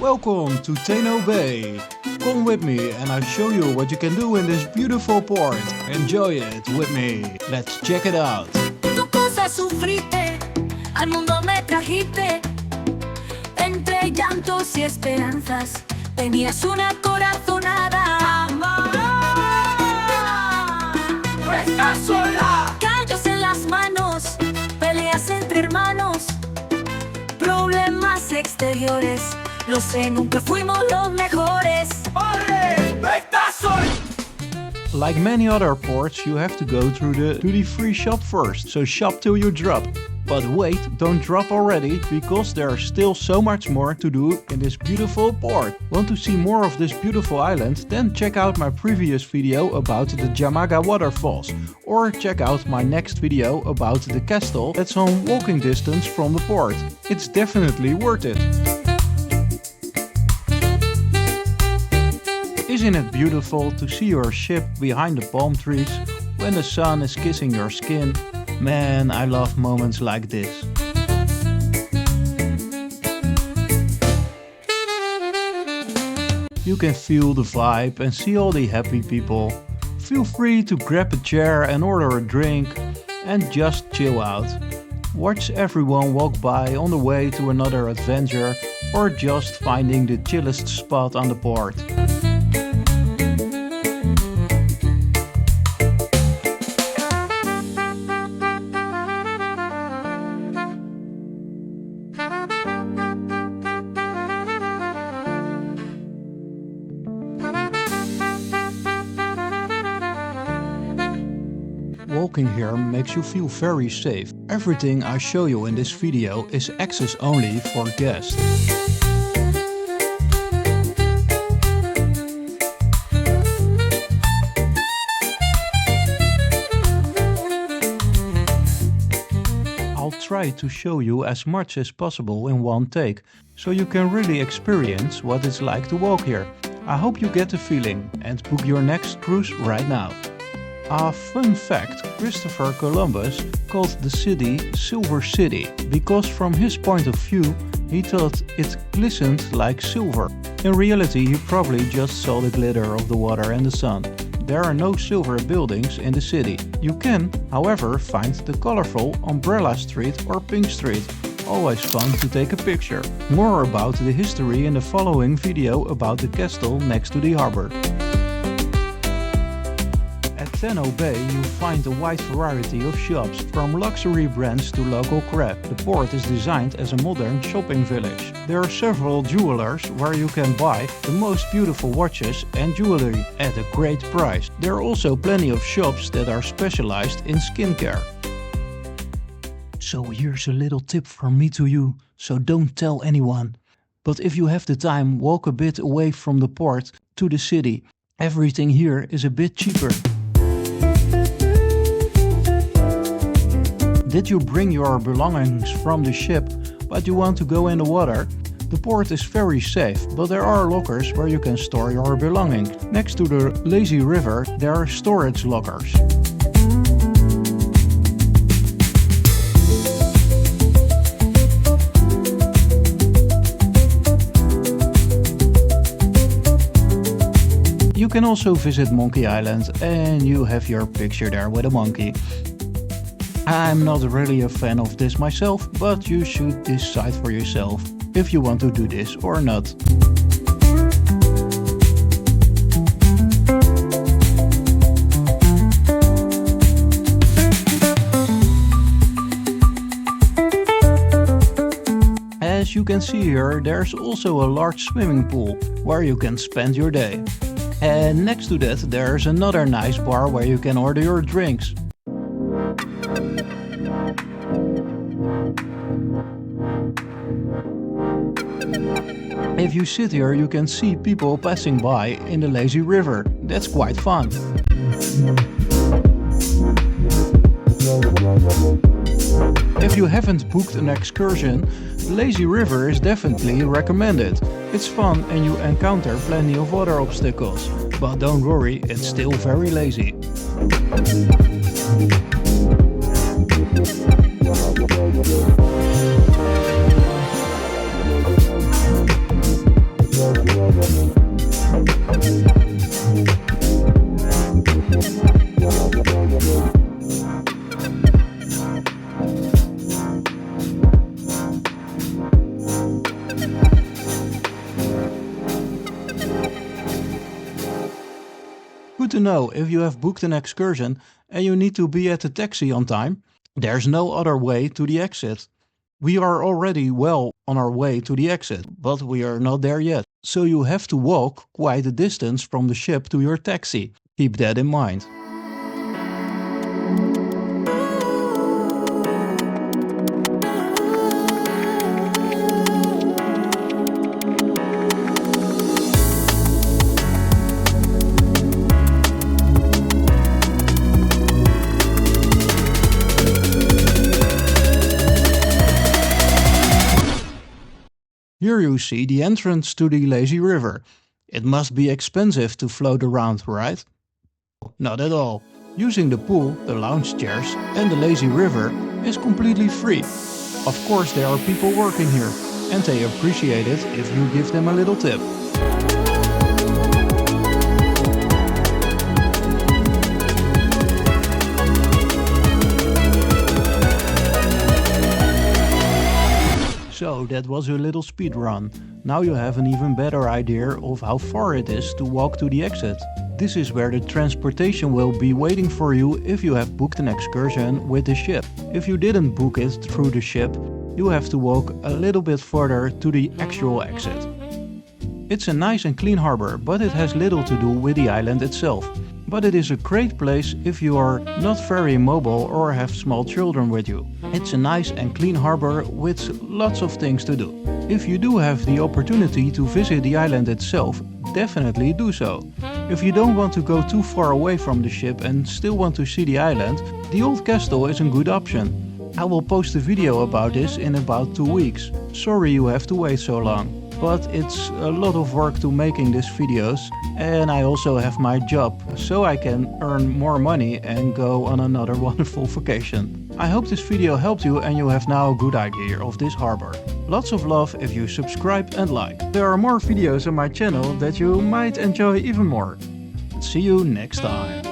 Welcome to Taino Bay. Come with me and I'll show you what you can do in this beautiful port. Enjoy it with me. Let's check it out. Tu cosa sufriste, al mundo me trajiste. Entre llantos y esperanzas, tenías una corazonada. No estás sola. Callos en las manos, peleas entre hermanos, problemas exteriores. Lo sé, nunca fuimos los mejores. ¡Ole! No estás sola. Like many other ports, you have to go through the duty-free shop first, so shop till you drop. But wait, don't drop already, because there's still so much more to do in this beautiful port. Want to see more of this beautiful island? Then check out my previous video about the Jamaga waterfalls, or check out my next video about the castle that's on walking distance from the port. It's definitely worth it. Isn't it beautiful to see your ship behind the palm trees when the sun is kissing your skin? Man, I love moments like this. You can feel the vibe and see all the happy people. Feel free to grab a chair and order a drink and just chill out. Watch everyone walk by on the way to another adventure or just finding the chillest spot on the port. Walking here makes you feel very safe. Everything I show you in this video is access only for guests. I'll try to show you as much as possible in one take, so you can really experience what it's like to walk here. I hope you get the feeling and book your next cruise right now. A fun fact, Christopher Columbus called the city Silver City because from his point of view he thought it glistened like silver. In reality he probably just saw the glitter of the water and the sun. There are no silver buildings in the city. You can, however, find the colorful Umbrella Street or Pink Street. Always fun to take a picture. More about the history in the following video about the castle next to the harbor. At Taino Bay you find a wide variety of shops, from luxury brands to local craft. The port is designed as a modern shopping village. There are several jewelers where you can buy the most beautiful watches and jewelry at a great price. There are also plenty of shops that are specialized in skincare. So here's a little tip from me to you, so don't tell anyone. But if you have the time, walk a bit away from the port to the city. Everything here is a bit cheaper. Did you bring your belongings from the ship, but you want to go in the water? The port is very safe, but there are lockers where you can store your belongings. Next to the lazy river, there are storage lockers. You can also visit Monkey Island and you have your picture there with a monkey. I'm not really a fan of this myself, but you should decide for yourself if you want to do this or not. As you can see here, there's also a large swimming pool where you can spend your day. And next to that there's another nice bar where you can order your drinks. If you sit here you can see people passing by in the lazy river. That's quite fun. If you haven't booked an excursion, Lazy River is definitely recommended. It's fun and you encounter plenty of water obstacles, but don't worry, it's still very lazy. to know if you have booked an excursion and you need to be at the taxi on time. There's no other way to the exit. We are already well on our way to the exit, but we are not there yet. So you have to walk quite a distance from the ship to your taxi. Keep that in mind. Here you see the entrance to the lazy river. It must be expensive to float around, right? Not at all. Using the pool, the lounge chairs and the lazy river is completely free. Of course there are people working here and they appreciate it if you give them a little tip. So that was a little speed run. Now you have an even better idea of how far it is to walk to the exit. This is where the transportation will be waiting for you if you have booked an excursion with the ship. If you didn't book it through the ship, you have to walk a little bit further to the actual exit. It's a nice and clean harbor, but it has little to do with the island itself. But it is a great place if you are not very mobile or have small children with you. It's a nice and clean harbor with lots of things to do. If you do have the opportunity to visit the island itself, definitely do so. If you don't want to go too far away from the ship and still want to see the island, the old castle is a good option. I will post a video about this in about 2 weeks. Sorry you have to wait so long. But it's a lot of work to making these videos and I also have my job, so I can earn more money and go on another wonderful vacation. I hope this video helped you and you have now a good idea of this harbor. Lots of love if you subscribe and like. There are more videos on my channel that you might enjoy even more. See you next time.